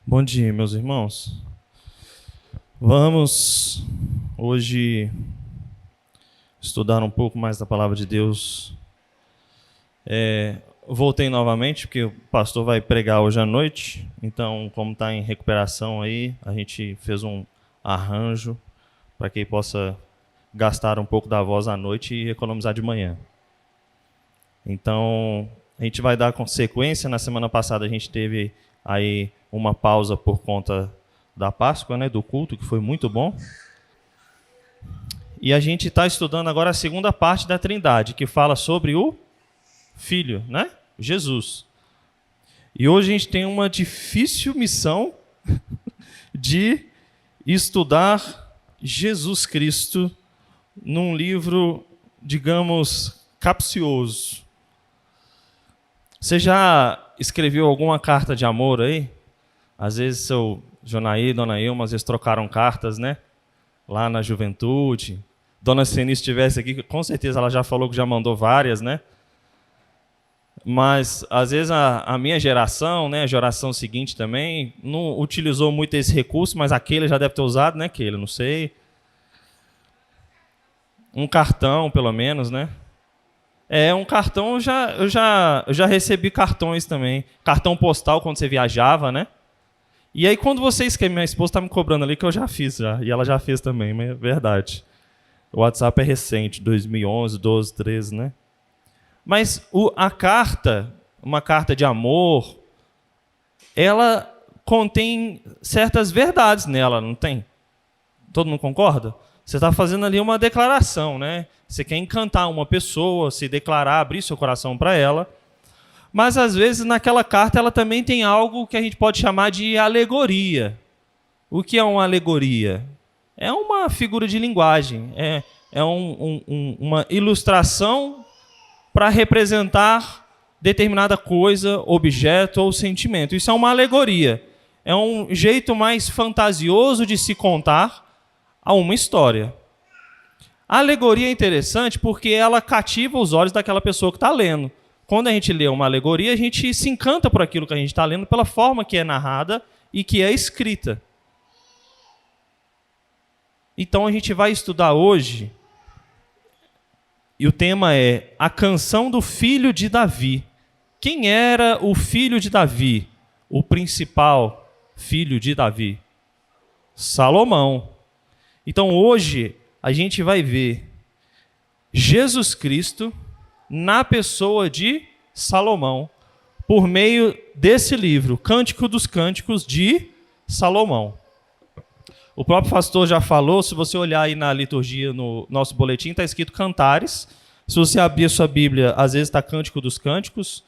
Bom dia, meus irmãos. Vamos hoje estudar um pouco mais da palavra de Deus. Voltei novamente, porque o pastor vai pregar hoje à noite. Então, como está em recuperação aí, a gente fez um arranjo para que ele possa gastar um pouco da voz à noite e economizar de manhã. Então, a gente vai dar consequência. Na semana passada a gente teve aí uma pausa por conta da Páscoa, né, do culto, que foi muito bom. E a gente está estudando agora a segunda parte da Trindade, que fala sobre o Filho, né? Jesus. E hoje a gente tem uma difícil missão de estudar Jesus Cristo num livro, digamos, capcioso. Você já escreveu alguma carta de amor aí? Às vezes seu Jonaí e Dona Ilma, às vezes trocaram cartas, né? Lá na juventude. Dona Ceni, se estivesse aqui, com certeza ela já falou que já mandou várias, né? Mas, às vezes, a minha geração, né, a geração seguinte também, não utilizou muito esse recurso, mas aquele já deve ter usado, né, aquele, não sei. Um cartão, pelo menos, né? Um cartão, eu já recebi cartões também. Cartão postal, quando você viajava, né? E aí, quando você escreve, minha esposa está me cobrando ali, que eu já fiz, e ela já fez também, mas é verdade. O WhatsApp é recente, 2011, 12, 13, né? Mas a carta, uma carta de amor, ela contém certas verdades nela, não tem? Todo mundo concorda? Você está fazendo ali uma declaração, né? Você quer encantar uma pessoa, se declarar, abrir seu coração para ela. Mas, às vezes, naquela carta, ela também tem algo que a gente pode chamar de alegoria. O que é uma alegoria? É uma figura de linguagem, uma ilustração para representar determinada coisa, objeto ou sentimento. Isso é uma alegoria. É um jeito mais fantasioso de se contar a uma história. A alegoria é interessante porque ela cativa os olhos daquela pessoa que está lendo. Quando a gente lê uma alegoria, a gente se encanta por aquilo que a gente está lendo, pela forma que é narrada e que é escrita. Então a gente vai estudar hoje, e o tema é a canção do filho de Davi. Quem era o filho de Davi? O principal filho de Davi? Salomão. Então hoje a gente vai ver Jesus Cristo na pessoa de Salomão, por meio desse livro, Cântico dos Cânticos de Salomão. O próprio pastor já falou, se você olhar aí na liturgia, no nosso boletim, está escrito Cantares. Se você abrir a sua Bíblia, às vezes está Cântico dos Cânticos,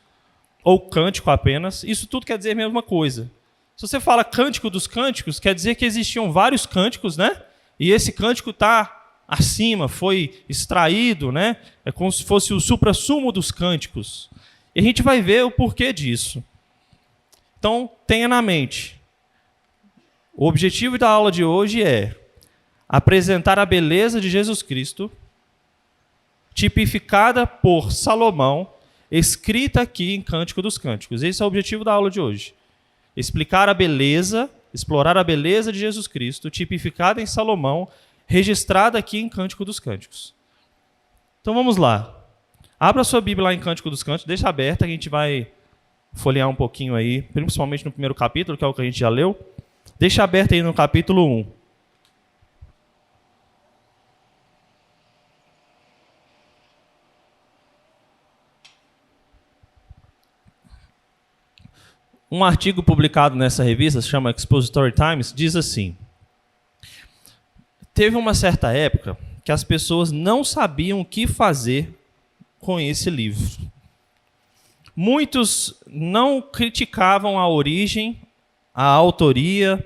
ou Cântico apenas. Isso tudo quer dizer a mesma coisa. Se você fala Cântico dos Cânticos, quer dizer que existiam vários cânticos, né? E esse cântico está acima, foi extraído, né? É como se fosse o suprassumo dos cânticos. E a gente vai ver o porquê disso. Então, tenha na mente. O objetivo da aula de hoje é apresentar a beleza de Jesus Cristo, tipificada por Salomão, escrita aqui em Cântico dos Cânticos. Esse é o objetivo da aula de hoje. Explicar a beleza, explorar a beleza de Jesus Cristo, tipificada em Salomão, registrada aqui em Cântico dos Cânticos. Então vamos lá. Abra sua Bíblia lá em Cântico dos Cânticos, deixa aberta, que a gente vai folhear um pouquinho aí, principalmente no primeiro capítulo, que é o que a gente já leu. Deixa aberta aí no capítulo 1. Um artigo publicado nessa revista, se chama Expository Times, diz assim: teve uma certa época que as pessoas não sabiam o que fazer com esse livro. Muitos não criticavam a origem, a autoria.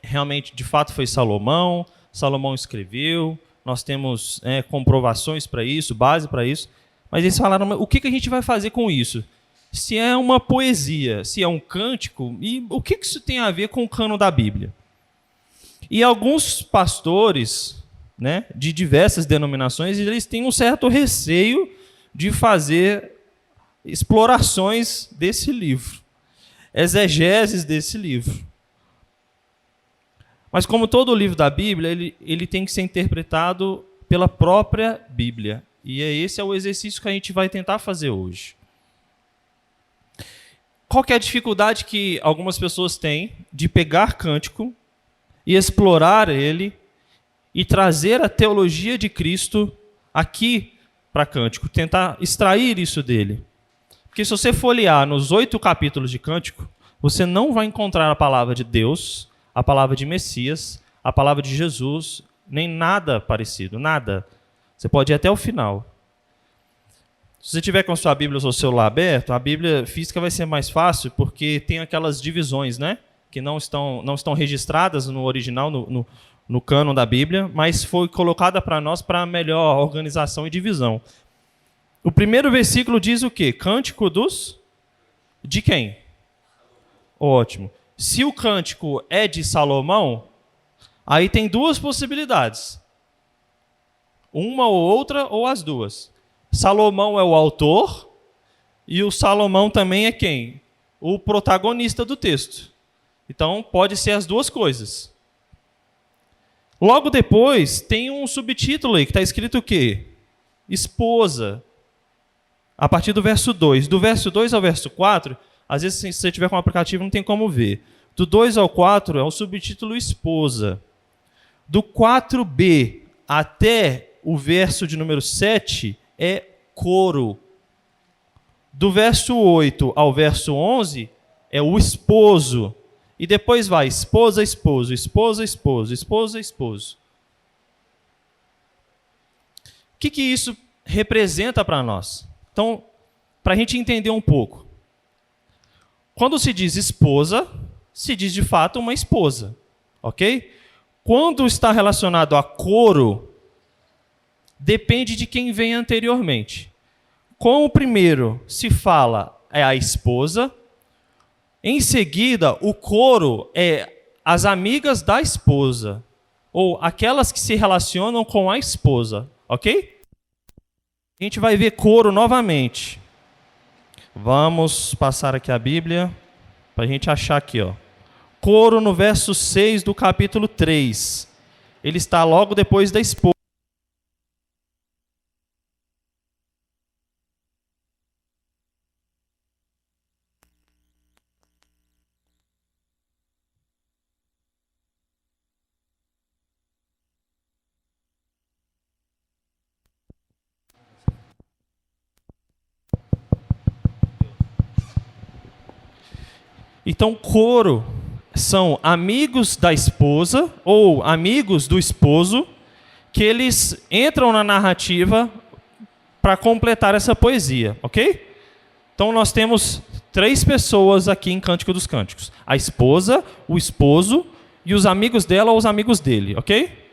Realmente, de fato, foi Salomão. Salomão escreveu. Nós temos comprovações para isso, base para isso. Mas eles falaram, o que a gente vai fazer com isso? Se é uma poesia, se é um cântico, e o que isso tem a ver com o cânon da Bíblia? E alguns pastores, né, de diversas denominações, eles têm um certo receio de fazer explorações desse livro. exegeses desse livro. Mas como todo livro da Bíblia, ele tem que ser interpretado pela própria Bíblia. E esse é o exercício que a gente vai tentar fazer hoje. Qual que é a dificuldade que algumas pessoas têm de pegar Cântico e explorar ele e trazer a teologia de Cristo aqui para Cântico, tentar extrair isso dele? Porque se você folhear nos 8 capítulos de Cântico, você não vai encontrar a palavra de Deus, a palavra de Messias, a palavra de Jesus, nem nada parecido, nada. Você pode ir até o final. Se você tiver com a sua Bíblia ou seu celular aberto, a Bíblia física vai ser mais fácil, porque tem aquelas divisões, né, que não estão registradas no original, no cânon da Bíblia, mas foi colocada para nós para melhor organização e divisão. O primeiro versículo diz o quê? Cântico dos... De quem? Ótimo. Se o cântico é de Salomão, aí tem duas possibilidades. Uma ou outra, ou as duas. Salomão é o autor, e o Salomão também é quem? O protagonista do texto. Então, pode ser as duas coisas. Logo depois, tem um subtítulo aí, que está escrito o quê? Esposa. A partir do verso 2. Do verso 2 ao verso 4, às vezes, se você tiver com um aplicativo, não tem como ver. Do 2 ao 4 é o subtítulo esposa. Do 4b até o verso de número 7 é coro. Do verso 8 ao verso 11 é o esposo. E depois vai esposa, esposo, esposa, esposo, esposa, esposo. O que isso representa para nós? Então, para a gente entender um pouco. Quando se diz esposa, se diz de fato uma esposa. Ok? Quando está relacionado a coro, depende de quem vem anteriormente. Com o primeiro se fala é a esposa. Em seguida, o coro é as amigas da esposa, ou aquelas que se relacionam com a esposa, ok? A gente vai ver coro novamente. Vamos passar aqui a Bíblia, para a gente achar aqui, ó. Coro no verso 6 do capítulo 3. Ele está logo depois da esposa. Então, coro são amigos da esposa ou amigos do esposo que eles entram na narrativa para completar essa poesia, ok? Então, nós temos 3 pessoas aqui em Cântico dos Cânticos. A esposa, o esposo e os amigos dela ou os amigos dele, ok?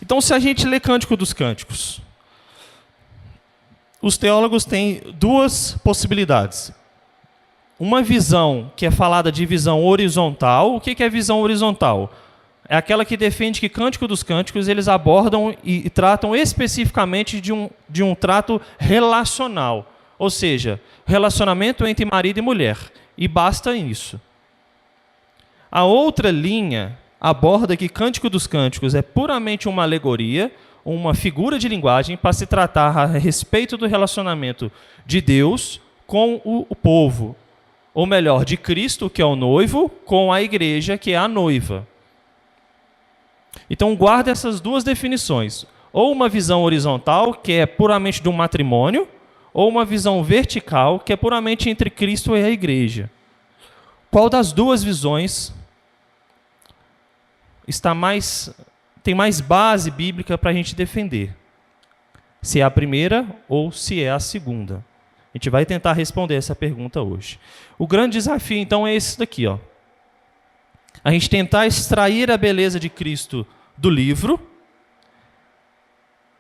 Então, se a gente lê Cântico dos Cânticos, os teólogos têm 2 possibilidades. Uma visão que é falada de visão horizontal. O que é visão horizontal? É aquela que defende que Cântico dos Cânticos eles abordam e tratam especificamente de um trato relacional. Ou seja, relacionamento entre marido e mulher. E basta isso. A outra linha aborda que Cântico dos Cânticos é puramente uma alegoria, uma figura de linguagem para se tratar a respeito do relacionamento de Deus com o povo. Ou melhor, de Cristo, que é o noivo, com a igreja, que é a noiva. Então, guarda essas 2 definições. Ou uma visão horizontal, que é puramente de um matrimônio, ou uma visão vertical, que é puramente entre Cristo e a igreja. Qual das 2 visões tem mais base bíblica para a gente defender? Se é a primeira ou se é a segunda? A gente vai tentar responder essa pergunta hoje. O grande desafio, então, é esse daqui, ó. A gente tentar extrair a beleza de Cristo do livro,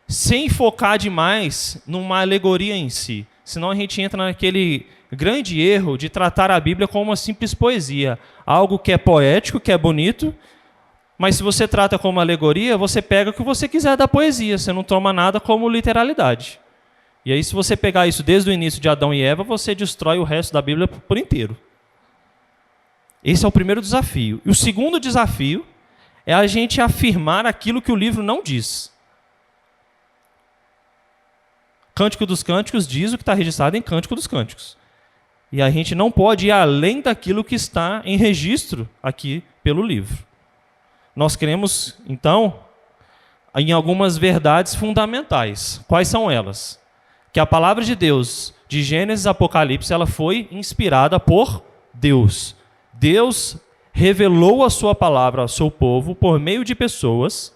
sem focar demais numa alegoria em si. Senão a gente entra naquele grande erro de tratar a Bíblia como uma simples poesia. Algo que é poético, que é bonito, mas se você trata como alegoria, você pega o que você quiser da poesia. Você não toma nada como literalidade. E aí, se você pegar isso desde o início de Adão e Eva, você destrói o resto da Bíblia por inteiro. Esse é o primeiro desafio. E o segundo desafio é a gente afirmar aquilo que o livro não diz. Cântico dos Cânticos diz o que está registrado em Cântico dos Cânticos. E a gente não pode ir além daquilo que está em registro aqui pelo livro. Nós cremos, então, em algumas verdades fundamentais. Quais são elas? Que a palavra de Deus, de Gênesis a Apocalipse, ela foi inspirada por Deus. Deus revelou a sua palavra ao seu povo por meio de pessoas,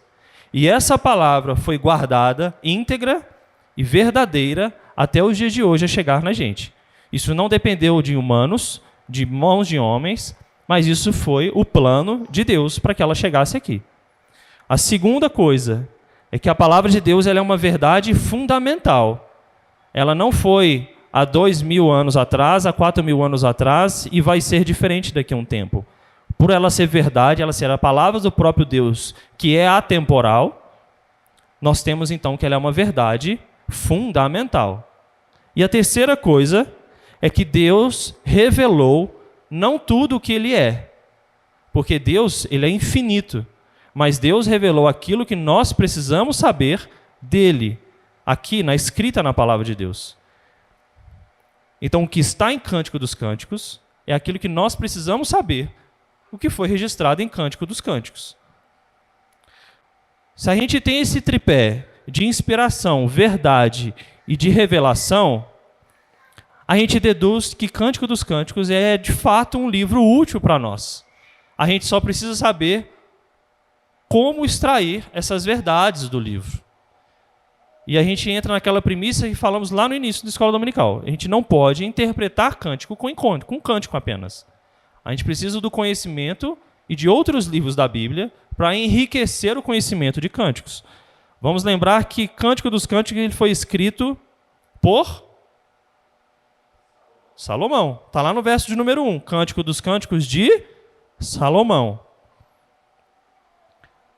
e essa palavra foi guardada íntegra e verdadeira até os dias de hoje a chegar na gente. Isso não dependeu de humanos, de mãos de homens, mas isso foi o plano de Deus para que ela chegasse aqui. A segunda coisa é que a palavra de Deus ela é uma verdade fundamental. Ela não foi há 2.000 anos atrás, há 4.000 anos atrás, e vai ser diferente daqui a um tempo. Por ela ser verdade, ela ser a palavra do próprio Deus, que é atemporal, nós temos então que ela é uma verdade fundamental. E a terceira coisa é que Deus revelou não tudo o que ele é, porque Deus ele é infinito, mas Deus revelou aquilo que nós precisamos saber dele, aqui na escrita na palavra de Deus. Então, o que está em Cântico dos Cânticos é aquilo que nós precisamos saber, o que foi registrado em Cântico dos Cânticos. Se a gente tem esse tripé de inspiração, verdade e de revelação, a gente deduz que Cântico dos Cânticos é, de fato, um livro útil para nós. A gente só precisa saber como extrair essas verdades do livro. E a gente entra naquela premissa que falamos lá no início da Escola Dominical. A gente não pode interpretar cântico com cântico apenas. A gente precisa do conhecimento e de outros livros da Bíblia para enriquecer o conhecimento de cânticos. Vamos lembrar que Cântico dos Cânticos ele foi escrito por Salomão. Está lá no verso de número 1. Cântico dos Cânticos de Salomão.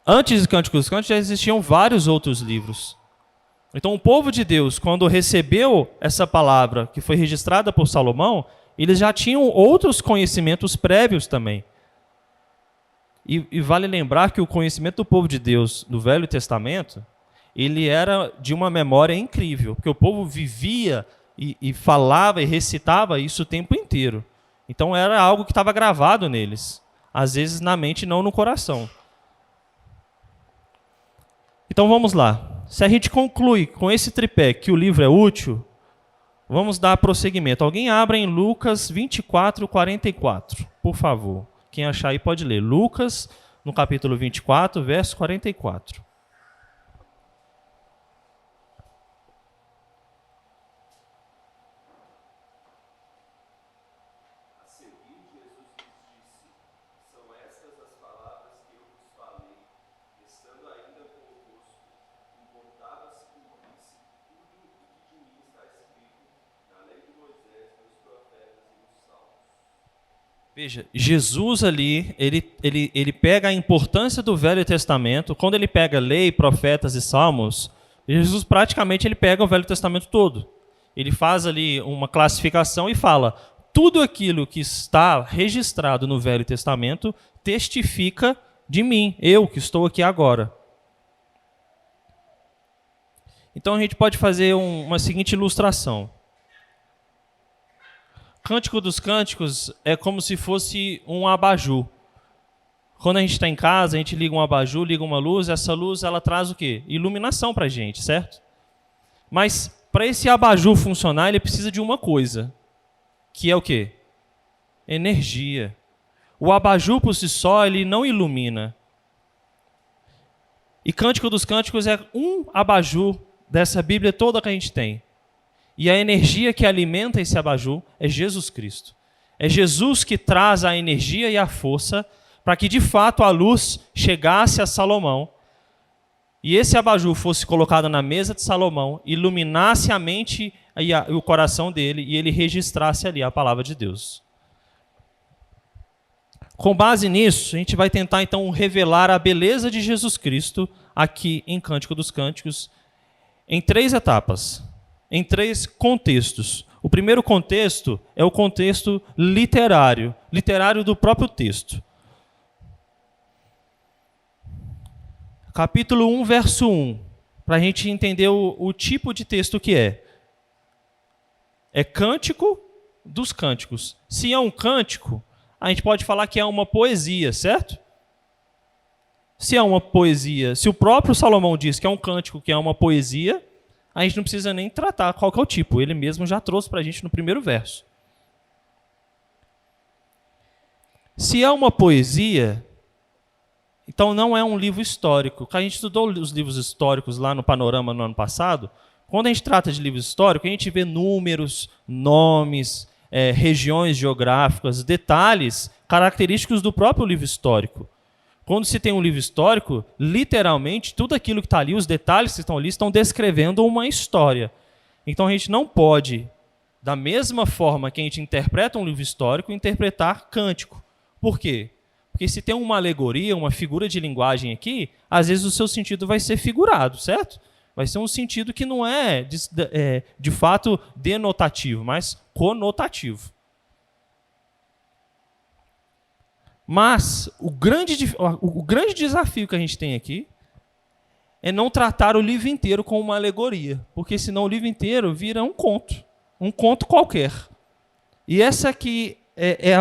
Antes de Cântico dos Cânticos já existiam vários outros livros. Então, o povo de Deus, quando recebeu essa palavra que foi registrada por Salomão, eles já tinham outros conhecimentos prévios também. E vale lembrar que o conhecimento do povo de Deus no Velho Testamento, ele era de uma memória incrível, porque o povo vivia e falava e recitava isso o tempo inteiro. Então, era algo que estava gravado neles, às vezes na mente e não no coração. Então, vamos lá. Se a gente conclui com esse tripé que o livro é útil, vamos dar prosseguimento. Alguém abra em Lucas 24, 44, por favor. Quem achar aí pode ler. Lucas, no capítulo 24, verso 44. A seguir, Jesus lhes disse: são estas as palavras que eu vos falei, estando ainda convosco. Importava-se que ouvisse tudo o que de mim está escrito na lei de Moisés, nos profetas e nos salmos. Veja, Jesus ali, ele pega a importância do Velho Testamento. Quando ele pega lei, profetas e salmos, Jesus praticamente ele pega o Velho Testamento todo. Ele faz ali uma classificação e fala: tudo aquilo que está registrado no Velho Testamento testifica de mim, eu que estou aqui agora. Então a gente pode fazer uma seguinte ilustração. Cântico dos Cânticos é como se fosse um abajur. Quando a gente está em casa, a gente liga um abajur, liga uma luz, essa luz ela traz o quê? Iluminação para a gente, certo? Mas para esse abajur funcionar, ele precisa de uma coisa, que é o quê? Energia. O abajur por si só, ele não ilumina. E Cântico dos Cânticos é um abajur dessa Bíblia toda que a gente tem. E a energia que alimenta esse abajur é Jesus Cristo. É Jesus que traz a energia e a força para que, de fato, a luz chegasse a Salomão. E esse abajur fosse colocado na mesa de Salomão, iluminasse a mente e o coração dele, e ele registrasse ali a palavra de Deus. Com base nisso, a gente vai tentar, então, revelar a beleza de Jesus Cristo aqui em Cântico dos Cânticos em 3 etapas. em 3 contextos. O primeiro contexto é o contexto literário do próprio texto. Capítulo 1, verso 1, para a gente entender o tipo de texto que é. É cântico dos cânticos. Se é um cântico, a gente pode falar que é uma poesia, certo? Se é uma poesia, se o próprio Salomão diz que é um cântico, que é uma poesia, a gente não precisa nem tratar qual que é o tipo. Ele mesmo já trouxe para a gente no primeiro verso. Se é uma poesia, então não é um livro histórico. A gente estudou os livros históricos lá no Panorama no ano passado. Quando a gente trata de livros históricos, a gente vê números, nomes, regiões geográficas, detalhes característicos do próprio livro histórico. Quando se tem um livro histórico, literalmente, tudo aquilo que está ali, os detalhes que estão ali, estão descrevendo uma história. Então a gente não pode, da mesma forma que a gente interpreta um livro histórico, interpretar cântico. Por quê? Porque se tem uma alegoria, uma figura de linguagem aqui, às vezes o seu sentido vai ser figurado, certo? Vai ser um sentido que não é de fato denotativo, mas conotativo. Mas o grande desafio que a gente tem aqui é não tratar o livro inteiro como uma alegoria, porque senão o livro inteiro vira um conto qualquer. E essa aqui é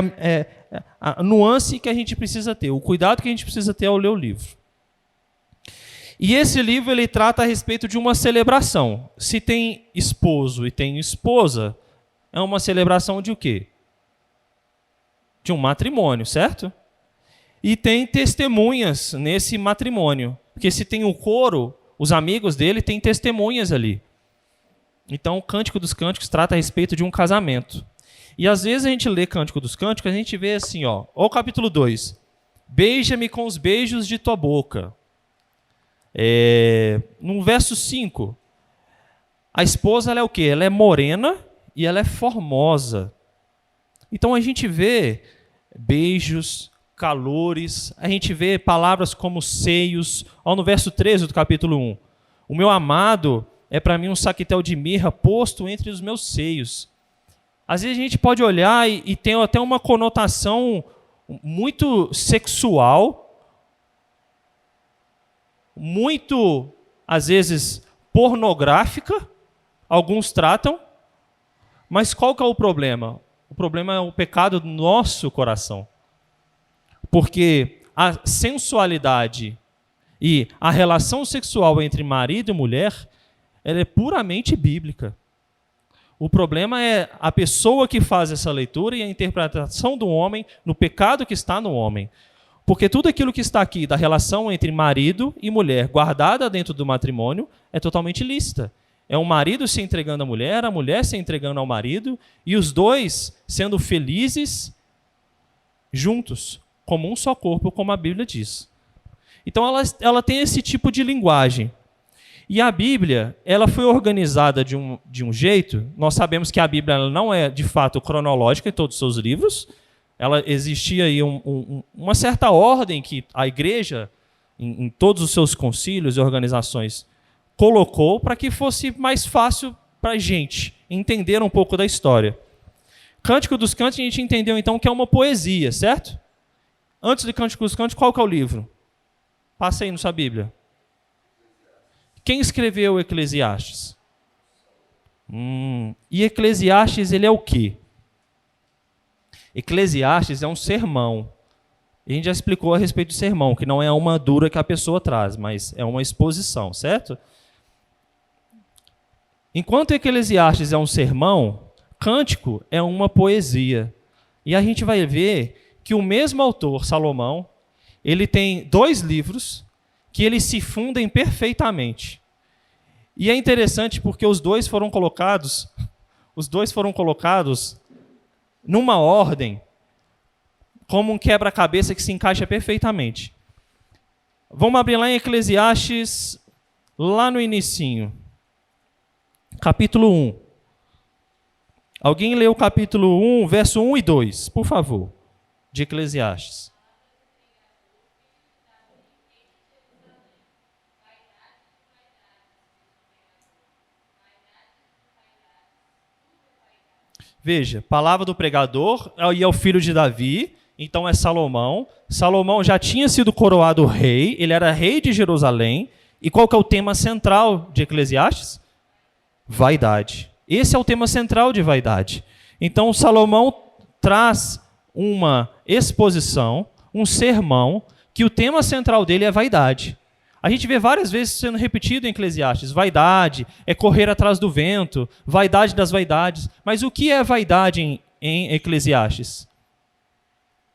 a nuance que a gente precisa ter, o cuidado que a gente precisa ter ao ler o livro. E esse livro ele trata a respeito de uma celebração. Se tem esposo e tem esposa, é uma celebração de o quê? De um matrimônio, certo? E tem testemunhas nesse matrimônio. Porque se tem o coro, os amigos dele têm testemunhas ali. Então, o Cântico dos Cânticos trata a respeito de um casamento. E às vezes a gente lê Cântico dos Cânticos, a gente vê assim, ó o capítulo 2. Beija-me com os beijos de tua boca. No verso 5, a esposa ela é o quê? Ela é morena e ela é formosa. Então a gente vê beijos, calores, a gente vê palavras como seios. No verso 13 do capítulo 1. O meu amado é para mim um saquetel de mirra posto entre os meus seios. Às vezes a gente pode olhar e tem até uma conotação muito sexual, muito, às vezes, pornográfica, alguns tratam, mas qual que é o problema? O problema é o pecado do nosso coração. Porque a sensualidade e a relação sexual entre marido e mulher, ela é puramente bíblica. O problema é a pessoa que faz essa leitura e a interpretação do homem no pecado que está no homem. Porque tudo aquilo que está aqui da relação entre marido e mulher guardada dentro do matrimônio é totalmente lícita. É o marido se entregando à mulher, a mulher se entregando ao marido e os dois sendo felizes juntos, como um só corpo, como a Bíblia diz. Então ela tem esse tipo de linguagem. E a Bíblia, ela foi organizada de um jeito, nós sabemos que a Bíblia ela não é de fato cronológica em todos os seus livros, ela existia aí uma certa ordem que a igreja, em todos os seus concílios e organizações, colocou para que fosse mais fácil para a gente entender um pouco da história. Cântico dos Cânticos a gente entendeu então que é uma poesia, certo? Antes de Cântico dos Cânticos, qual que é o livro? Passa aí na sua Bíblia. Quem escreveu Eclesiastes? E Eclesiastes ele é o quê? Eclesiastes é um sermão. A gente já explicou a respeito do sermão, que não é uma dura que a pessoa traz, mas é uma exposição, certo? Enquanto Eclesiastes é um sermão, Cântico é uma poesia. E a gente vai ver que o mesmo autor, Salomão, ele tem 2 livros que eles se fundem perfeitamente. E é interessante porque os dois foram colocados numa ordem como um quebra-cabeça que se encaixa perfeitamente. Vamos abrir lá em Eclesiastes, lá no inicinho. Capítulo 1. Alguém lê o capítulo 1, verso 1 e 2, por favor, de Eclesiastes. Veja, palavra do pregador, e é o filho de Davi, então é Salomão. Salomão já tinha sido coroado rei, ele era rei de Jerusalém. E qual que é o tema central de Eclesiastes? Vaidade. Esse é o tema central de vaidade. Então Salomão traz uma exposição, um sermão, que o tema central dele é vaidade. A gente vê várias vezes sendo repetido em Eclesiastes. Vaidade é correr atrás do vento, vaidade das vaidades. Mas o que é vaidade em Eclesiastes?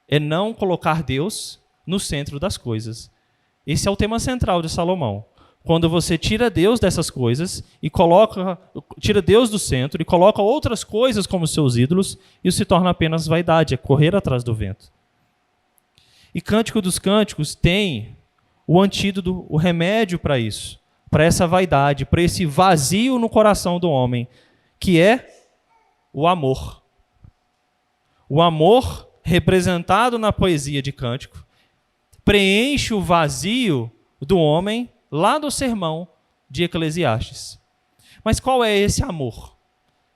É não colocar Deus no centro das coisas. Esse é o tema central de Salomão. Quando você tira Deus dessas coisas e tira Deus do centro e coloca outras coisas como seus ídolos, isso se torna apenas vaidade, é correr atrás do vento. E Cântico dos Cânticos tem o antídoto, o remédio para isso, para essa vaidade, para esse vazio no coração do homem, que é o amor. O amor, representado na poesia de Cântico, preenche o vazio do homem lá do sermão de Eclesiastes. Mas qual é esse amor?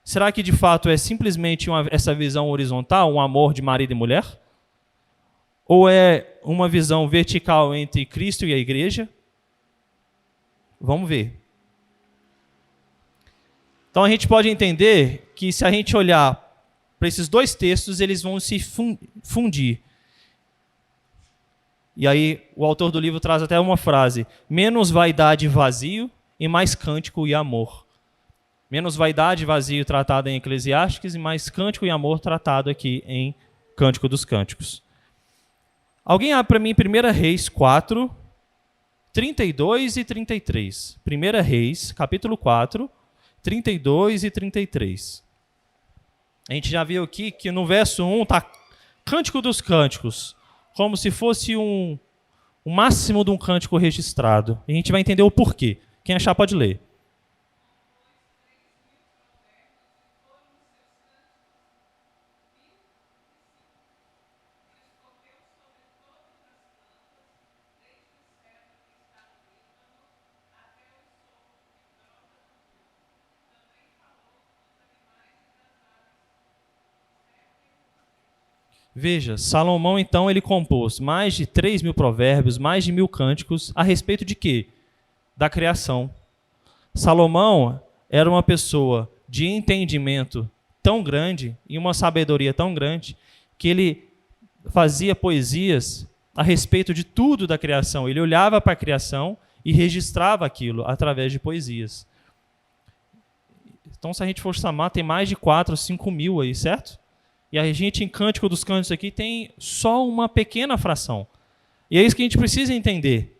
Será que de fato é simplesmente essa visão horizontal, um amor de marido e mulher? Ou é uma visão vertical entre Cristo e a igreja? Vamos ver. Então a gente pode entender que se a gente olhar para esses dois textos, eles vão se fundir. E aí o autor do livro traz até uma frase: menos vaidade e vazio e mais cântico e amor. Menos vaidade e vazio tratado em Eclesiastes e mais cântico e amor tratado aqui em Cântico dos Cânticos. Alguém abre para mim 1 Reis 4, 32 e 33. 1 Reis, capítulo 4, 32 e 33. A gente já viu aqui que no verso 1 está Cântico dos Cânticos, como se fosse o máximo de um cântico registrado. E a gente vai entender o porquê. Quem achar pode ler. Veja, Salomão então ele compôs mais de 3.000 provérbios, mais de 1.000 cânticos a respeito de quê? Da criação. Salomão era uma pessoa de entendimento tão grande e uma sabedoria tão grande que ele fazia poesias a respeito de tudo da criação. Ele olhava para a criação e registrava aquilo através de poesias. Então, se a gente for somar, tem mais de 4 ou 5 mil aí, certo? E a gente, em Cântico dos Cânticos aqui, tem só uma pequena fração. E é isso que a gente precisa entender.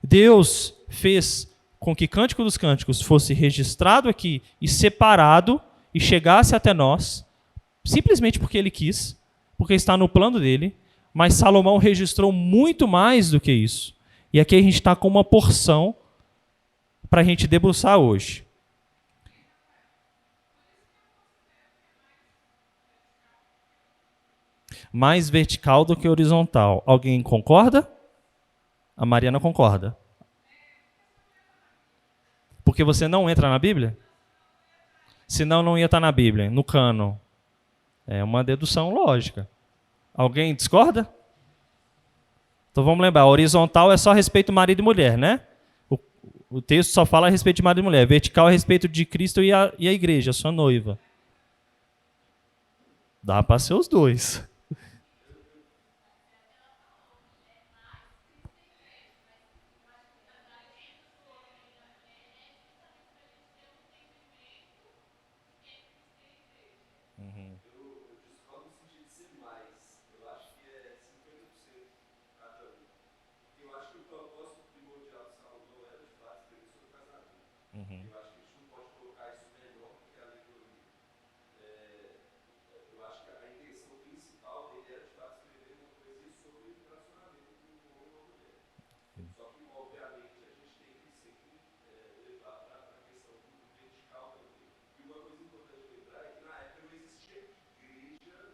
Deus fez com que Cântico dos Cânticos fosse registrado aqui e separado e chegasse até nós, simplesmente porque Ele quis, porque está no plano dele, mas Salomão registrou muito mais do que isso. E aqui a gente está com uma porção para a gente debruçar hoje. Mais vertical do que horizontal. Alguém concorda? A Mariana concorda. Porque você não entra na Bíblia? Senão não ia estar na Bíblia, no cânon. É uma dedução lógica. Alguém discorda? Então vamos lembrar, horizontal é só a respeito do marido e mulher, né? O texto só fala a respeito de marido e mulher. Vertical é a respeito de Cristo e a igreja, a sua noiva. Dá para ser os dois.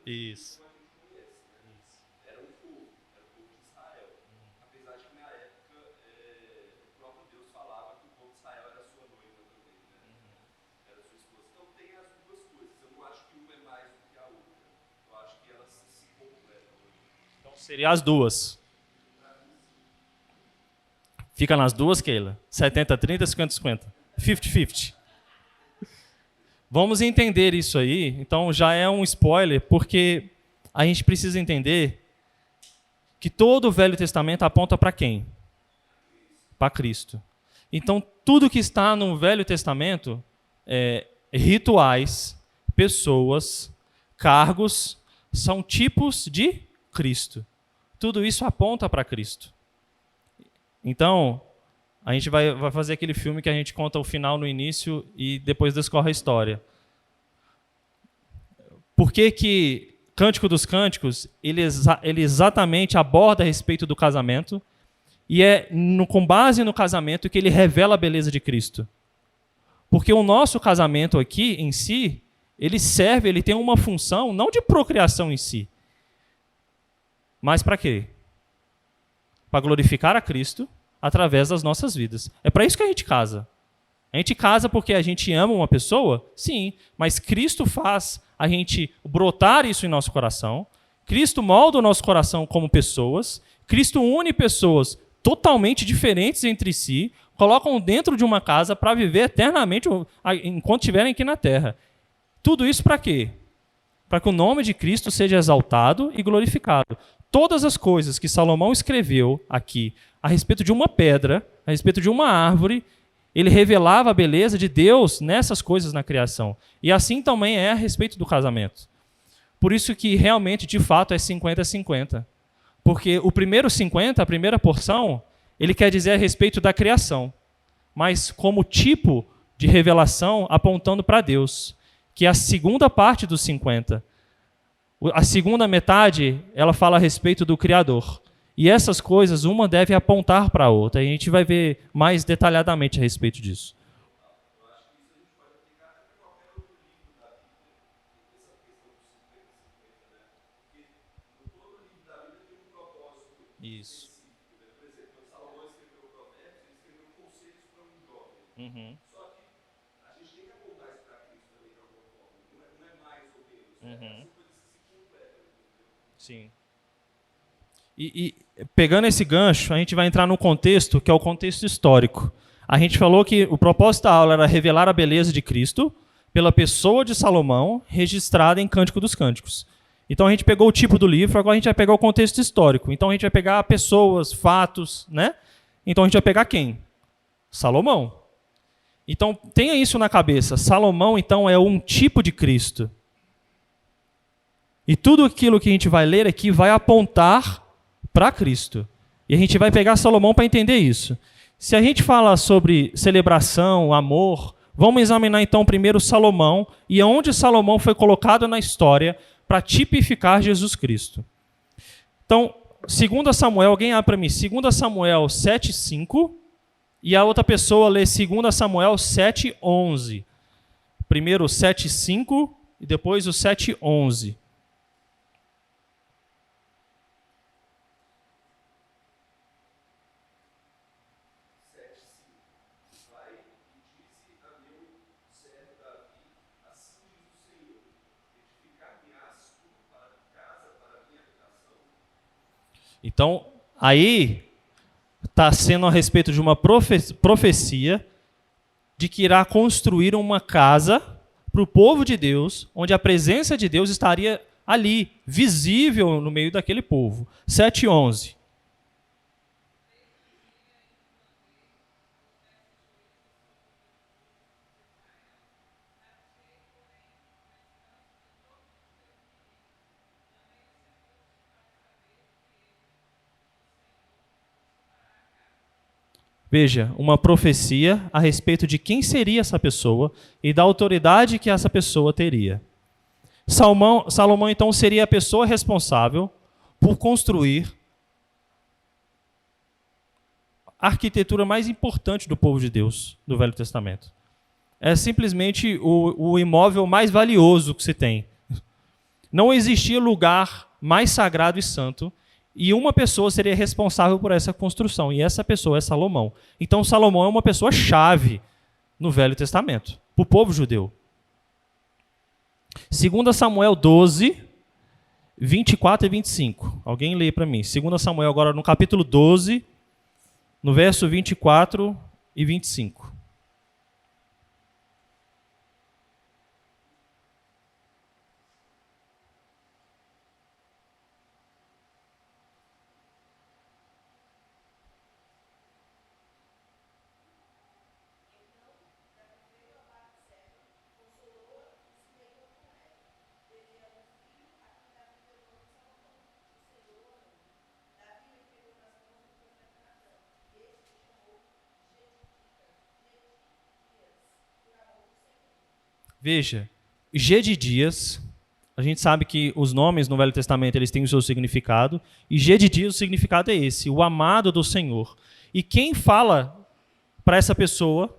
Isso. Era um povo de Israel. Apesar de que na época o próprio Deus falava que o povo de Israel era sua noiva também, né? Era sua esposa. Então tem as duas coisas. Eu não acho que um é seria as duas. Fica nas duas, Keila? 70-30, 50-50. 50-50. Vamos entender isso aí. Então já é um spoiler, porque a gente precisa entender que todo o Velho Testamento aponta para quem? Para Cristo. Então tudo que está no Velho Testamento, rituais, pessoas, cargos, são tipos de Cristo. Tudo isso aponta para Cristo. Então, a gente vai fazer aquele filme que a gente conta o final no início e depois descorre a história. Por que Cântico dos Cânticos, ele exatamente aborda a respeito do casamento e com base no casamento que ele revela a beleza de Cristo. Porque o nosso casamento aqui, em si, ele tem uma função não de procriação em si, mas para quê? Para glorificar a Cristo através das nossas vidas. É para isso que a gente casa. A gente casa porque a gente ama uma pessoa? Sim, mas Cristo faz a gente brotar isso em nosso coração. Cristo molda o nosso coração como pessoas. Cristo une pessoas totalmente diferentes entre si, colocam dentro de uma casa para viver eternamente enquanto estiverem aqui na terra. Tudo isso para quê? Para que o nome de Cristo seja exaltado e glorificado. Todas as coisas que Salomão escreveu aqui a respeito de uma pedra, a respeito de uma árvore, ele revelava a beleza de Deus nessas coisas na criação. E assim também é a respeito do casamento. Por isso que realmente, de fato, é 50-50. Porque o primeiro 50, a primeira porção, ele quer dizer a respeito da criação, mas como tipo de revelação apontando para Deus, que é a segunda parte dos 50. A segunda metade, ela fala a respeito do Criador. E essas coisas, uma deve apontar para a outra. E a gente vai ver mais detalhadamente a respeito disso. Eu acho que isso a gente pode aplicar para qualquer outro livro da Bíblia, essa questão dos 50-50, né? Porque todo livro da Bíblia tem um propósito específico, né? Por exemplo, quando Salomão escreveu Provérbios, ele escreveu conselhos para um jovem. Só que a gente tem que apontar isso para Cristo também de alguma forma. Não é mais ou menos. São coisas que se completam, entendeu? Sim. E pegando esse gancho, a gente vai entrar no contexto, que é o contexto histórico. A gente falou que o propósito da aula era revelar a beleza de Cristo pela pessoa de Salomão, registrada em Cântico dos Cânticos. Então a gente pegou o tipo do livro, agora a gente vai pegar o contexto histórico. Então a gente vai pegar pessoas, fatos, né? Então a gente vai pegar quem? Salomão. Então tenha isso na cabeça. Salomão, então, é um tipo de Cristo. E tudo aquilo que a gente vai ler aqui vai apontar para Cristo. E a gente vai pegar Salomão para entender isso. Se a gente fala sobre celebração, amor, vamos examinar então primeiro Salomão e onde Salomão foi colocado na história para tipificar Jesus Cristo. Então, 2 Samuel, alguém abre para mim, 2 Samuel 7:5 e a outra pessoa lê 2 Samuel 7:11. Primeiro o 7:5 e depois o 7:11. Então, aí está sendo a respeito de uma profecia de que irá construir uma casa para o povo de Deus, onde a presença de Deus estaria ali, visível no meio daquele povo. 7:11. Veja, uma profecia a respeito de quem seria essa pessoa e da autoridade que essa pessoa teria. Salomão, então, seria a pessoa responsável por construir a arquitetura mais importante do povo de Deus, do Velho Testamento. É simplesmente o imóvel mais valioso que se tem. Não existia lugar mais sagrado e santo, e uma pessoa seria responsável por essa construção, e essa pessoa é Salomão. Então Salomão é uma pessoa chave no Velho Testamento, para o povo judeu. 2 Samuel 12, 24 e 25. Alguém lê para mim. 2 Samuel, agora no capítulo 12, no verso 24 e 25. Veja, G de dias, a gente sabe que os nomes no Velho Testamento eles têm o seu significado, e G de dias o significado é esse, o amado do Senhor. E quem fala para essa pessoa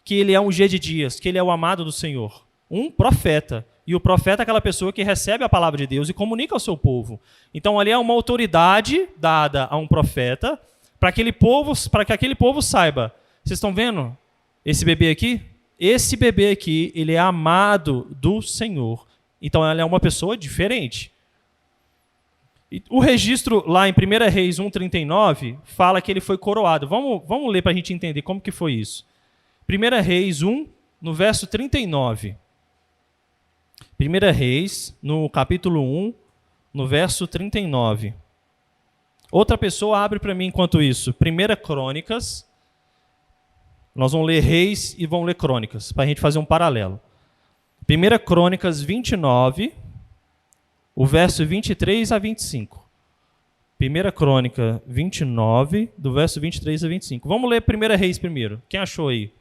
que ele é um G de dias, que ele é o amado do Senhor? Um profeta. E o profeta é aquela pessoa que recebe a palavra de Deus e comunica ao seu povo. Então ali é uma autoridade dada a um profeta para que aquele povo saiba. Vocês estão vendo esse bebê aqui? Esse bebê aqui, ele é amado do Senhor. Então, ela é uma pessoa diferente. E o registro lá em 1 Reis 1,39 fala que ele foi coroado. Vamos ler para a gente entender como que foi isso. 1 Reis 1, no verso 39. 1 Reis, no capítulo 1, no verso 39. Outra pessoa abre para mim enquanto isso. 1 Crônicas. Nós vamos ler Reis e vamos ler Crônicas, para a gente fazer um paralelo. 1 Crônicas 29, o verso 23 a 25. 1 Crônica 29, do verso 23 a 25. Vamos ler 1 Reis primeiro. Quem achou aí?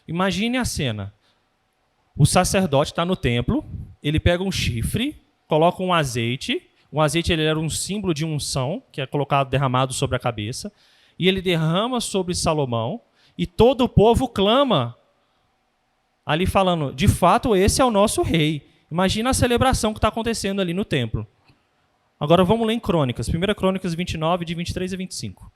Imagine a cena. O sacerdote está no templo, ele pega um chifre, coloca um azeite. O azeite ele era um símbolo de unção, que é colocado, derramado sobre a cabeça. E ele derrama sobre Salomão, e todo o povo clama, ali falando, de fato, esse é o nosso rei. Imagina a celebração que está acontecendo ali no templo. Agora vamos ler em Crônicas. 1 Crônicas 29, de 23 a 25.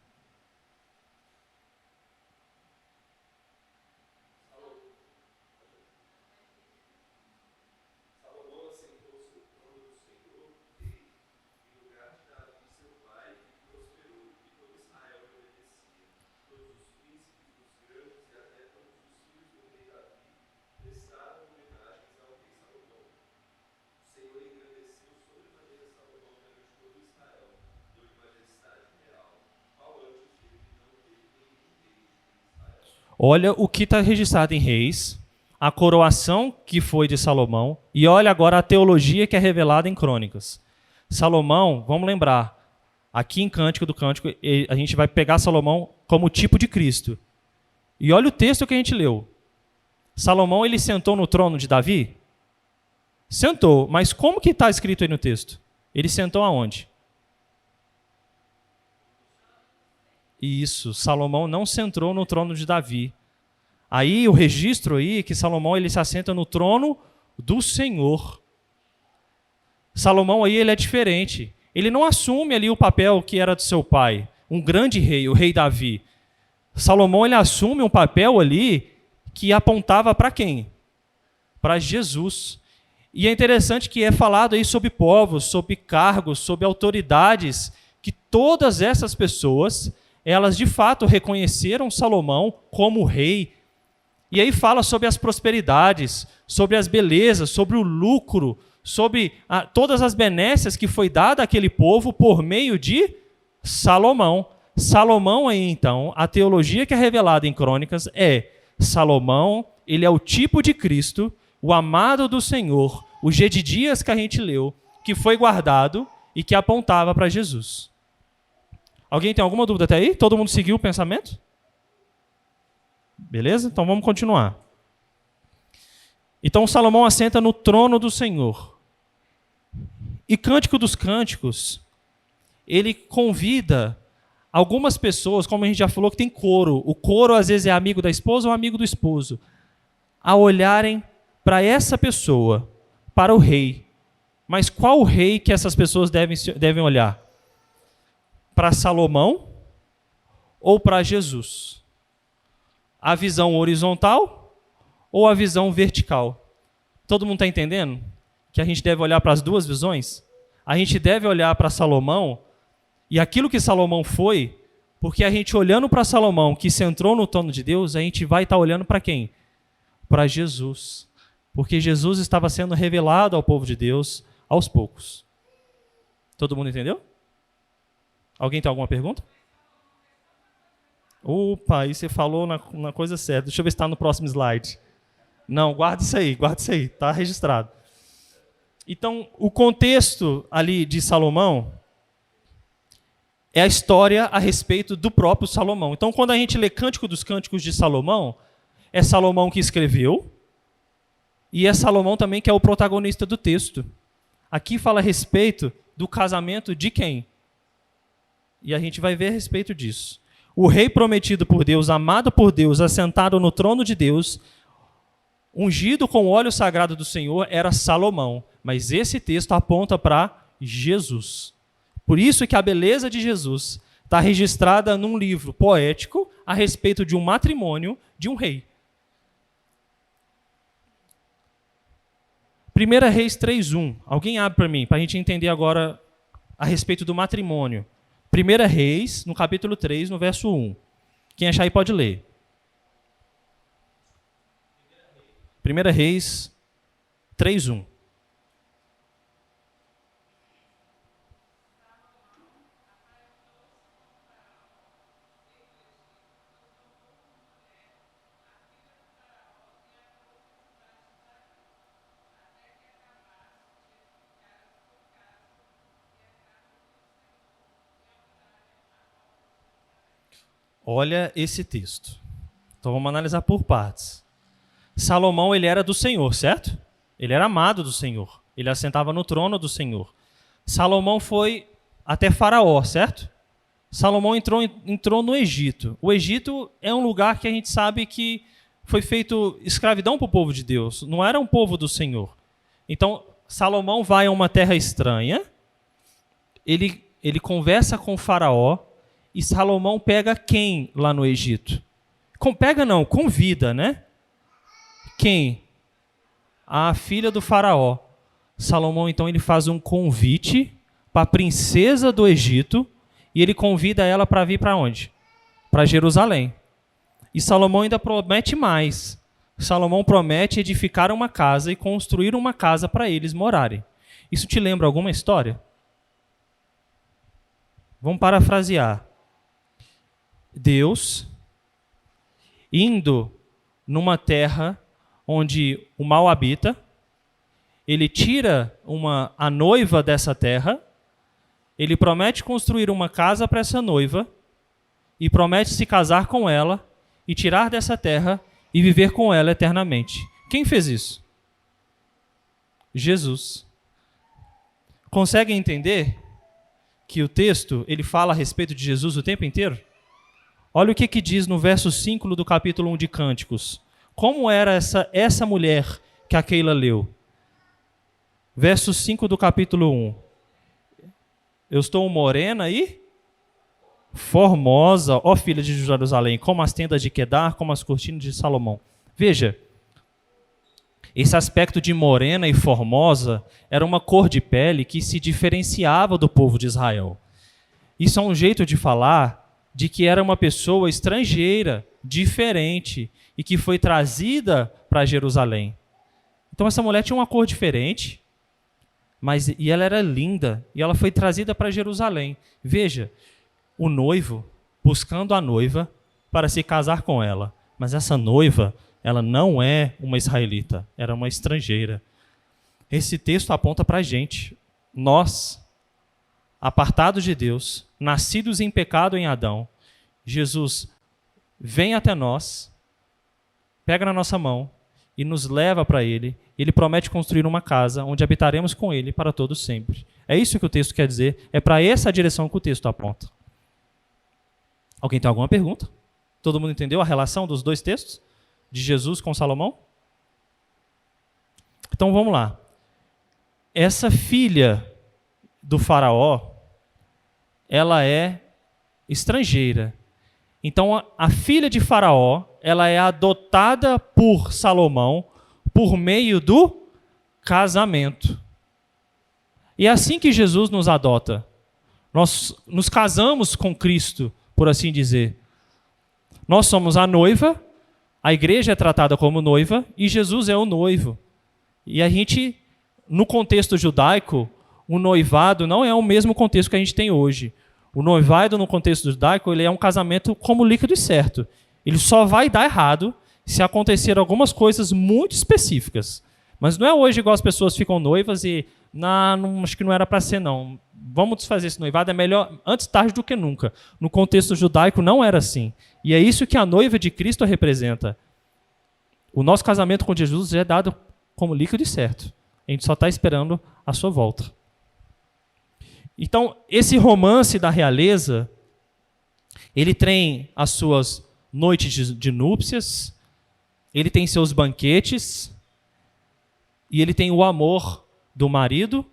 Olha o que está registrado em Reis, a coroação que foi de Salomão, e olha agora a teologia que é revelada em Crônicas. Salomão, vamos lembrar, aqui em Cântico do Cântico, a gente vai pegar Salomão como tipo de Cristo. E olha o texto que a gente leu. Salomão, ele sentou no trono de Davi? Sentou, mas como que está escrito aí no texto? Ele sentou aonde? Isso, Salomão não sentou no trono de Davi. Aí o registro aí que Salomão ele se assenta no trono do Senhor. Salomão aí ele é diferente. Ele não assume ali o papel que era do seu pai, um grande rei, o rei Davi. Salomão ele assume um papel ali que apontava para quem? Para Jesus. E é interessante que é falado aí sobre povos, sobre cargos, sobre autoridades, que todas essas pessoas elas de fato reconheceram Salomão como rei. E aí fala sobre as prosperidades, sobre as belezas, sobre o lucro, sobre todas as benécias que foi dada àquele povo por meio de Salomão. Salomão aí então, a teologia que é revelada em Crônicas é Salomão, ele é o tipo de Cristo, o amado do Senhor, o G de dias que a gente leu, que foi guardado e que apontava para Jesus. Alguém tem alguma dúvida até aí? Todo mundo seguiu o pensamento? Beleza? Então vamos continuar. Então Salomão assenta no trono do Senhor. E Cântico dos Cânticos, ele convida algumas pessoas, como a gente já falou, que tem coro. O coro às vezes é amigo da esposa ou amigo do esposo. A olharem para essa pessoa, para o rei. Mas qual rei que essas pessoas devem olhar? Para Salomão ou para Jesus? A visão horizontal ou a visão vertical? Todo mundo está entendendo que a gente deve olhar para as duas visões? A gente deve olhar para Salomão e aquilo que Salomão foi, porque a gente olhando para Salomão, que se entrou no trono de Deus, a gente vai estar olhando para quem? Para Jesus. Porque Jesus estava sendo revelado ao povo de Deus aos poucos. Todo mundo entendeu? Alguém tem alguma pergunta? Opa, aí você falou na coisa certa. Deixa eu ver se está no próximo slide. Não, guarda isso aí, está registrado. Então, o contexto ali de Salomão é a história a respeito do próprio Salomão. Então, quando a gente lê Cântico dos Cânticos de Salomão, é Salomão que escreveu, e é Salomão também que é o protagonista do texto. Aqui fala a respeito do casamento de quem? E a gente vai ver a respeito disso. O rei prometido por Deus, amado por Deus, assentado no trono de Deus, ungido com o óleo sagrado do Senhor, era Salomão. Mas esse texto aponta para Jesus. Por isso que a beleza de Jesus está registrada num livro poético a respeito de um matrimônio de um rei. 1 Reis 3:1. Alguém abre para mim, para a gente entender agora a respeito do matrimônio. 1 Reis, no capítulo 3, no verso 1. Quem achar aí pode ler. 1 Reis 3:1. Olha esse texto. Então vamos analisar por partes. Salomão, ele era do Senhor, certo? Ele era amado do Senhor. Ele assentava no trono do Senhor. Salomão foi até Faraó, certo? Salomão entrou no Egito. O Egito é um lugar que a gente sabe que foi feito escravidão para o povo de Deus. Não era um povo do Senhor. Então, Salomão vai a uma terra estranha. Ele conversa com o Faraó. E Salomão pega quem lá no Egito? Convida, né? Quem? A filha do faraó. Salomão, então, ele faz um convite para a princesa do Egito e ele convida ela para vir para onde? Para Jerusalém. E Salomão ainda promete mais. Salomão promete edificar uma casa e construir uma casa para eles morarem. Isso te lembra alguma história? Vamos parafrasear. Deus indo numa terra onde o mal habita, ele tira a noiva dessa terra, ele promete construir uma casa para essa noiva e promete se casar com ela e tirar dessa terra e viver com ela eternamente. Quem fez isso? Jesus. Conseguem entender que o texto ele fala a respeito de Jesus o tempo inteiro? Olha o que diz no verso 5 do capítulo 1 de Cânticos. Como era essa mulher que a Keila leu? Verso 5 do capítulo 1. Eu estou morena e formosa, ó filha de Jerusalém, como as tendas de Quedar, como as cortinas de Salomão. Veja, esse aspecto de morena e formosa era uma cor de pele que se diferenciava do povo de Israel. Isso é um jeito de falar de que era uma pessoa estrangeira, diferente, e que foi trazida para Jerusalém. Então essa mulher tinha uma cor diferente, e ela era linda, e ela foi trazida para Jerusalém. Veja, o noivo buscando a noiva para se casar com ela. Mas essa noiva, ela não é uma israelita, era uma estrangeira. Esse texto aponta para a gente. Nós, apartados de Deus, nascidos em pecado em Adão, Jesus vem até nós, pega na nossa mão e nos leva para Ele. Ele promete construir uma casa onde habitaremos com Ele para todo sempre. É isso que o texto quer dizer. É para essa direção que o texto aponta. Alguém tem alguma pergunta? Todo mundo entendeu a relação dos dois textos? De Jesus com Salomão? Então vamos lá. essa filha do faraó, ela é estrangeira. Então, a filha de Faraó, ela é adotada por Salomão por meio do casamento. E é assim que Jesus nos adota. Nós nos casamos com Cristo, por assim dizer. Nós somos a noiva, a igreja é tratada como noiva e Jesus é o noivo. E a gente, no contexto judaico, o noivado não é o mesmo contexto que a gente tem hoje. O noivado, no contexto judaico, ele é um casamento como líquido e certo. Ele só vai dar errado se acontecer algumas coisas muito específicas. Mas não é hoje igual as pessoas ficam noivas e não, acho que não era para ser, não. Vamos desfazer esse noivado, é melhor antes tarde do que nunca. No contexto judaico não era assim. E é isso que a noiva de Cristo representa. O nosso casamento com Jesus é dado como líquido e certo. A gente só está esperando a sua volta. Então, esse romance da realeza, ele tem as suas noites de núpcias, ele tem seus banquetes, e ele tem o amor do marido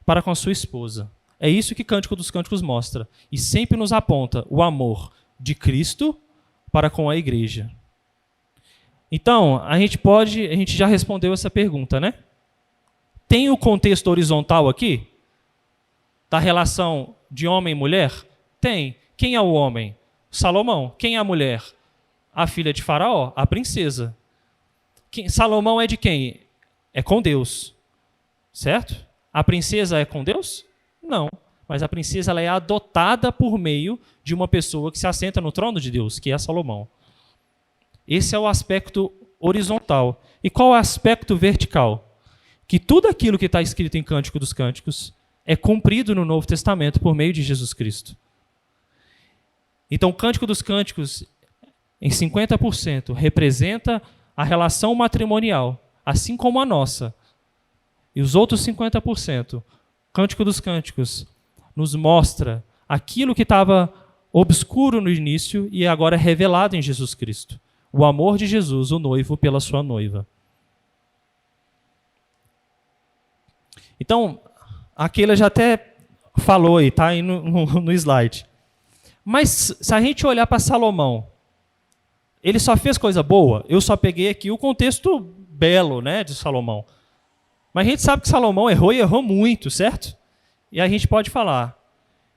para com a sua esposa. É isso que Cântico dos Cânticos mostra. E sempre nos aponta o amor de Cristo para com a igreja. Então, a gente já respondeu essa pergunta, né? Tem o contexto horizontal aqui? Da relação de homem e mulher? Tem. Quem é o homem? Salomão. Quem é a mulher? A filha de Faraó, a princesa. Salomão é de quem? É com Deus. Certo? A princesa é com Deus? Não. Mas a princesa ela é adotada por meio de uma pessoa que se assenta no trono de Deus, que é Salomão. Esse é o aspecto horizontal. E qual é o aspecto vertical? Que tudo aquilo que está escrito em Cântico dos Cânticos é cumprido no Novo Testamento por meio de Jesus Cristo. Então, o Cântico dos Cânticos, em 50%, representa a relação matrimonial, assim como a nossa. E os outros 50%, o Cântico dos Cânticos, nos mostra aquilo que estava obscuro no início e agora é revelado em Jesus Cristo. O amor de Jesus, o noivo, pela sua noiva. Então, aquele já até falou aí, está aí no slide. Mas se a gente olhar para Salomão, ele só fez coisa boa? Eu só peguei aqui o contexto belo, né, de Salomão. Mas a gente sabe que Salomão errou e errou muito, certo? E a gente pode falar,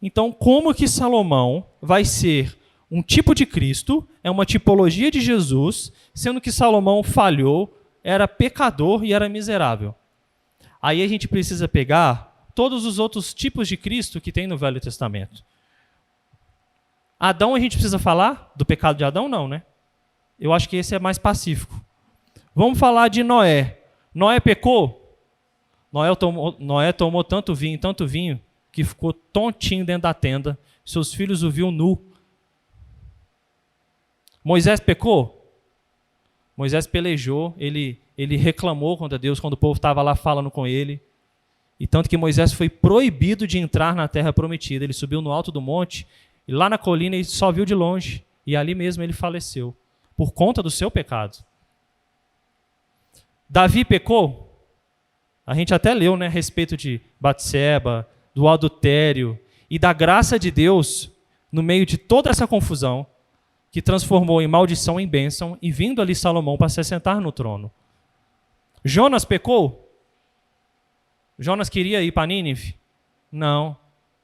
então como que Salomão vai ser um tipo de Cristo, é uma tipologia de Jesus, sendo que Salomão falhou, era pecador e era miserável? Aí a gente precisa pegar todos os outros tipos de Cristo que tem no Velho Testamento. Adão, a gente precisa falar do pecado de Adão? Não, né? Eu acho que esse é mais pacífico. Vamos falar de Noé. Noé pecou? Noé tomou tanto vinho, que ficou tontinho dentro da tenda. Seus filhos o viram nu. Moisés pecou? Moisés pelejou, ele reclamou contra Deus quando o povo estava lá falando com ele. E tanto que Moisés foi proibido de entrar na terra prometida. Ele subiu no alto do monte, e lá na colina ele só viu de longe. E ali mesmo ele faleceu, por conta do seu pecado. Davi pecou? A gente até leu, né, a respeito de Batseba, do adultério e da graça de Deus no meio de toda essa confusão, que transformou em maldição em bênção, e vindo ali Salomão para se assentar no trono. Jonas pecou? Jonas queria ir para Nínive? Não.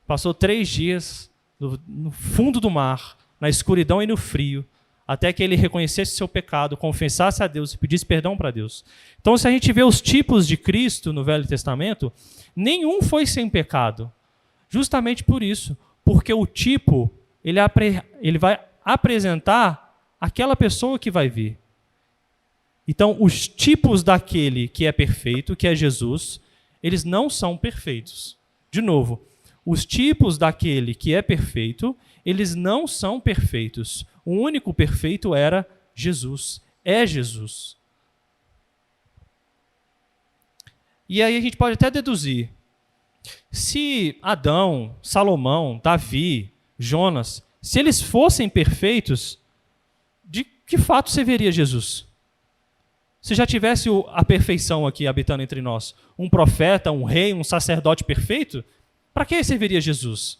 Passou 3 dias no fundo do mar, na escuridão e no frio, até que ele reconhecesse seu pecado, confessasse a Deus e pedisse perdão para Deus. Então, se a gente vê os tipos de Cristo no Velho Testamento, nenhum foi sem pecado. Justamente por isso, porque o tipo, ele vai apresentar aquela pessoa que vai vir. Então, os tipos daquele que é perfeito, que é Jesus, eles não são perfeitos. De novo, os tipos daquele que é perfeito, eles não são perfeitos. O único perfeito era Jesus. É Jesus. E aí a gente pode até deduzir. Se Adão, Salomão, Davi, Jonas, se eles fossem perfeitos, de que fato você veria Jesus? Se já tivesse a perfeição aqui habitando entre nós, um profeta, um rei, um sacerdote perfeito, para que serviria Jesus?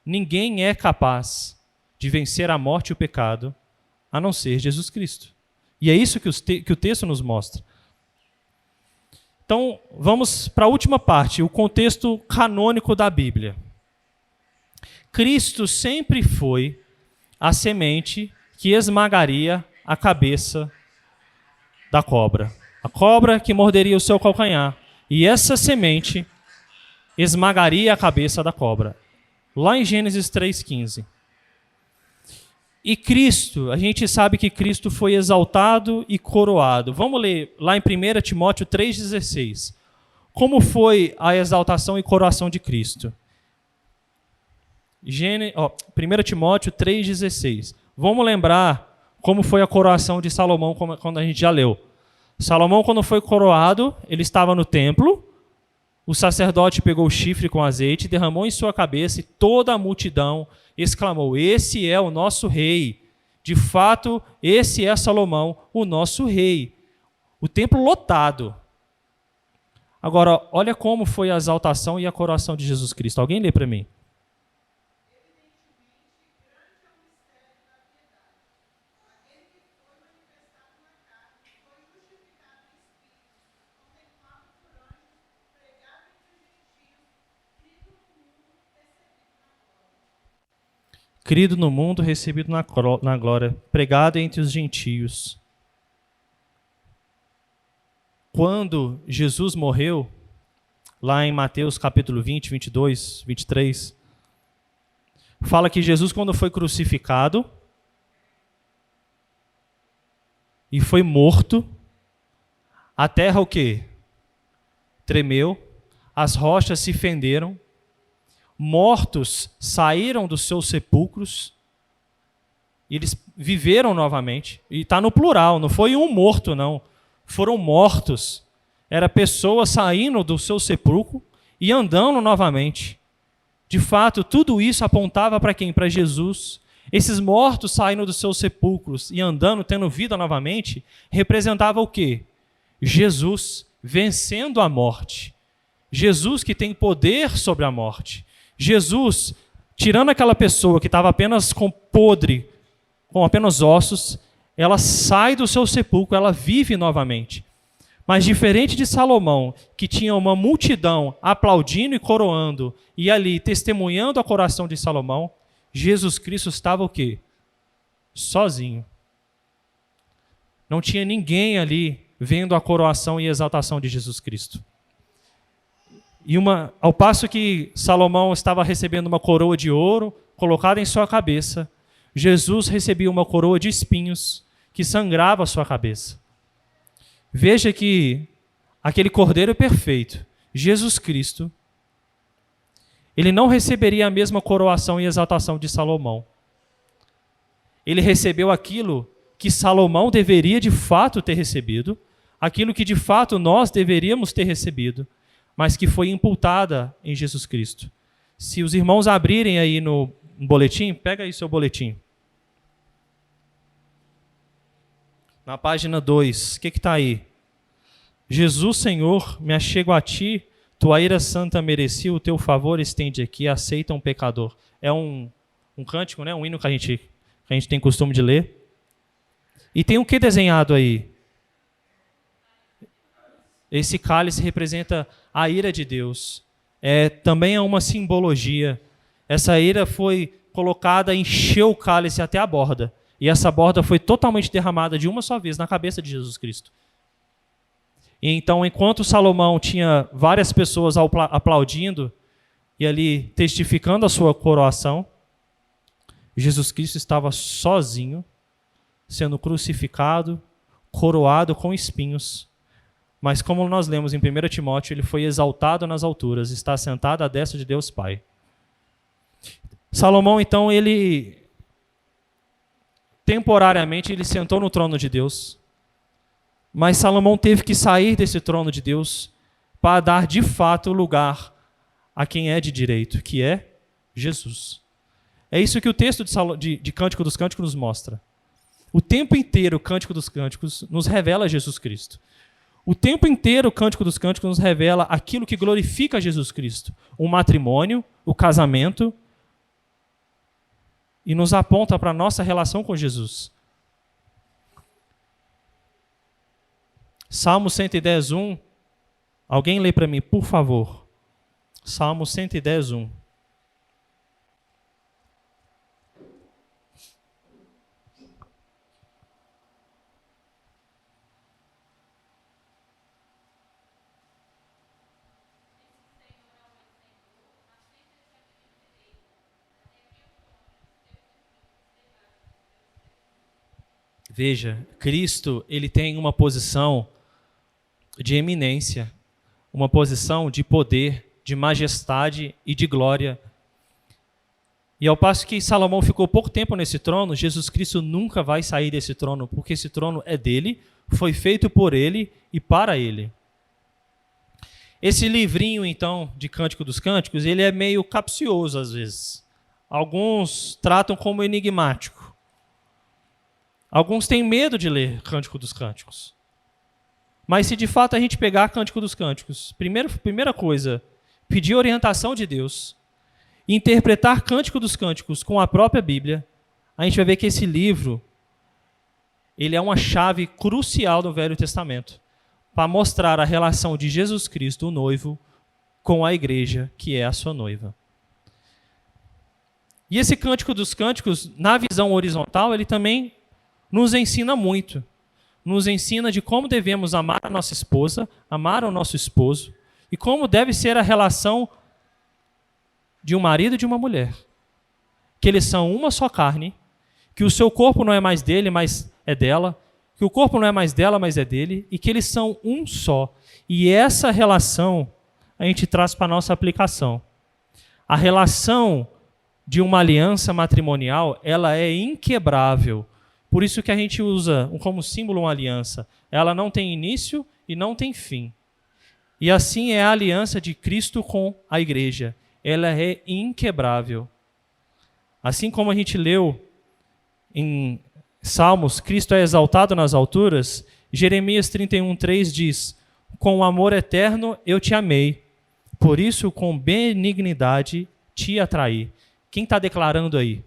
Ninguém é capaz de vencer a morte e o pecado, a não ser Jesus Cristo. E é isso que o texto nos mostra. Então, vamos para a última parte, o contexto canônico da Bíblia. Cristo sempre foi a semente que esmagaria a cabeça da cobra. A cobra que morderia o seu calcanhar. E essa semente esmagaria a cabeça da cobra. Lá em Gênesis 3,15. E Cristo, a gente sabe que Cristo foi exaltado e coroado. Vamos ler lá em 1 Timóteo 3,16. Como foi a exaltação e coroação de Cristo? 1 Timóteo 3,16. Vamos lembrar como foi a coroação de Salomão, quando a gente já leu. Salomão, quando foi coroado, ele estava no templo, o sacerdote pegou o chifre com azeite, derramou em sua cabeça e toda a multidão exclamou: esse é o nosso rei. De fato, esse é Salomão, o nosso rei. O templo lotado. Agora, olha como foi a exaltação e a coroação de Jesus Cristo. Alguém lê para mim. Crido no mundo, recebido na glória, pregado entre os gentios. Quando Jesus morreu, lá em Mateus capítulo 20, 22, 23, fala que Jesus, quando foi crucificado e foi morto, a terra o quê? Tremeu, as rochas se fenderam, mortos saíram dos seus sepulcros, e eles viveram novamente. E está no plural, não foi um morto, não. Foram mortos. Era pessoas saindo do seu sepulcro e andando novamente. De fato, tudo isso apontava para quem? Para Jesus. Esses mortos saindo dos seus sepulcros e andando, tendo vida novamente, representava o quê? Jesus vencendo a morte. Jesus que tem poder sobre a morte. Jesus, tirando aquela pessoa que estava apenas podre, com apenas ossos, ela sai do seu sepulcro, ela vive novamente. Mas diferente de Salomão, que tinha uma multidão aplaudindo e coroando, e ali testemunhando a coroação de Salomão, Jesus Cristo estava o quê? Sozinho. Não tinha ninguém ali vendo a coroação e exaltação de Jesus Cristo. E ao passo que Salomão estava recebendo uma coroa de ouro colocada em sua cabeça, Jesus recebia uma coroa de espinhos que sangrava a sua cabeça. Veja que aquele Cordeiro perfeito, Jesus Cristo, ele não receberia a mesma coroação e exaltação de Salomão. Ele recebeu aquilo que Salomão deveria de fato ter recebido, aquilo que de fato nós deveríamos ter recebido, mas que foi imputada em Jesus Cristo. Se os irmãos abrirem aí no boletim, pega aí seu boletim. Na página 2, o que está aí? Jesus, Senhor, me achego a ti, tua ira santa mereci, o teu favor estende aqui, aceita um pecador. É um cântico, né? Um hino que a gente tem costume de ler. E tem o que desenhado aí? Esse cálice representa a ira de Deus. Também é uma simbologia. Essa ira foi colocada, encheu o cálice até a borda. E essa borda foi totalmente derramada de uma só vez na cabeça de Jesus Cristo. E então, enquanto Salomão tinha várias pessoas aplaudindo e ali testificando a sua coroação, Jesus Cristo estava sozinho, sendo crucificado, coroado com espinhos. Mas como nós lemos em 1 Timóteo, ele foi exaltado nas alturas, está sentado à destra de Deus Pai. Salomão, então, ele temporariamente ele sentou no trono de Deus, mas Salomão teve que sair desse trono de Deus para dar de fato lugar a quem é de direito, que é Jesus. É isso que o texto de Cântico dos Cânticos nos mostra. O tempo inteiro o Cântico dos Cânticos nos revela Jesus Cristo. O tempo inteiro o Cântico dos Cânticos nos revela aquilo que glorifica Jesus Cristo. O matrimônio, o casamento, e nos aponta para a nossa relação com Jesus. Salmo 110, 1. Alguém lê para mim, por favor. Salmo 110, 1. Veja, Cristo, ele tem uma posição de eminência, uma posição de poder, de majestade e de glória. E ao passo que Salomão ficou pouco tempo nesse trono, Jesus Cristo nunca vai sair desse trono, porque esse trono é dele, foi feito por ele e para ele. Esse livrinho, então, de Cântico dos Cânticos, ele é meio capcioso às vezes. Alguns tratam como enigmático. Alguns têm medo de ler Cântico dos Cânticos. Mas se de fato a gente pegar Cântico dos Cânticos, primeira coisa, pedir orientação de Deus, e interpretar Cântico dos Cânticos com a própria Bíblia, a gente vai ver que esse livro, ele é uma chave crucial do Velho Testamento, para mostrar a relação de Jesus Cristo, o noivo, com a igreja, que é a sua noiva. E esse Cântico dos Cânticos, na visão horizontal, ele também nos ensina muito. Nos ensina de como devemos amar a nossa esposa, amar o nosso esposo, e como deve ser a relação de um marido e de uma mulher. Que eles são uma só carne, que o seu corpo não é mais dele, mas é dela, que o corpo não é mais dela, mas é dele, e que eles são um só. E essa relação a gente traz para a nossa aplicação. A relação de uma aliança matrimonial, ela é inquebrável. Por isso que a gente usa como símbolo uma aliança. Ela não tem início e não tem fim. E assim é a aliança de Cristo com a igreja. Ela é inquebrável. Assim como a gente leu em Salmos, Cristo é exaltado nas alturas, Jeremias 31:3 diz: com amor eterno eu te amei, por isso com benignidade te atraí. Quem está declarando aí?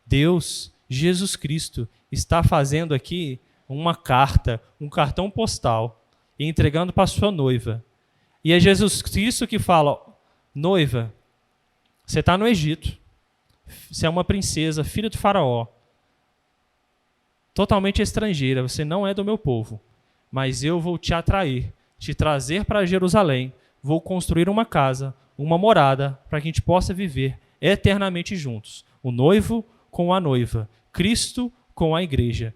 Deus, Jesus Cristo, está fazendo aqui uma carta, um cartão postal, e entregando para a sua noiva. E é Jesus Cristo que fala: noiva, você está no Egito, você é uma princesa, filha de Faraó, totalmente estrangeira, você não é do meu povo, mas eu vou te atrair, te trazer para Jerusalém, vou construir uma casa, uma morada, para que a gente possa viver eternamente juntos. O noivo com a noiva, Cristo com a igreja.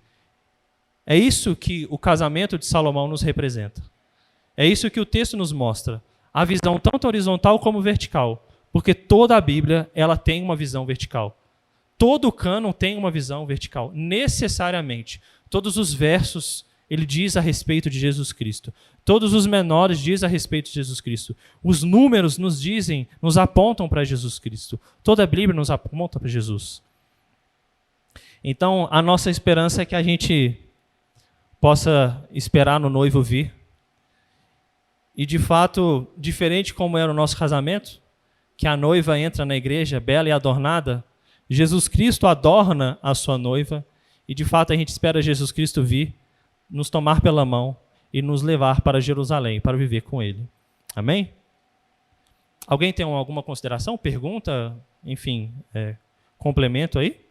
É isso que o casamento de Salomão nos representa. É isso que o texto nos mostra. A visão tanto horizontal como vertical. Porque toda a Bíblia ela tem uma visão vertical. Todo o cânon tem uma visão vertical. Necessariamente. Todos os versos, ele diz a respeito de Jesus Cristo. Todos os menores diz a respeito de Jesus Cristo. Os números nos dizem, nos apontam para Jesus Cristo. Toda a Bíblia nos aponta para Jesus. Então, a nossa esperança é que a gente possa esperar no noivo vir. E, de fato, diferente como era o nosso casamento, que a noiva entra na igreja bela e adornada, Jesus Cristo adorna a sua noiva e, de fato, a gente espera Jesus Cristo vir, nos tomar pela mão e nos levar para Jerusalém, para viver com Ele. Amém? Alguém tem alguma consideração, pergunta, enfim, complemento aí?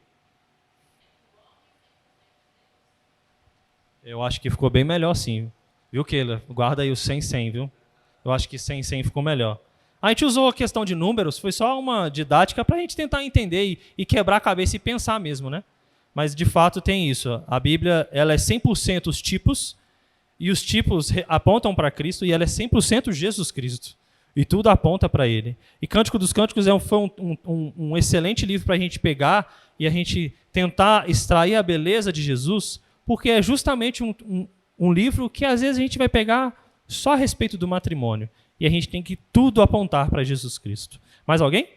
Eu acho que ficou bem melhor sim. Viu, Keila? Guarda aí o 100, viu? Eu acho que 100 ficou melhor. A gente usou a questão de números, foi só uma didática para a gente tentar entender e quebrar a cabeça e pensar mesmo, né? Mas, de fato, tem isso. A Bíblia ela é 100% os tipos, e os tipos apontam para Cristo, e ela é 100% Jesus Cristo. E tudo aponta para Ele. E Cântico dos Cânticos foi um excelente livro para a gente pegar e a gente tentar extrair a beleza de Jesus, porque é justamente um livro que às vezes a gente vai pegar só a respeito do matrimônio. E a gente tem que tudo apontar para Jesus Cristo. Mais alguém?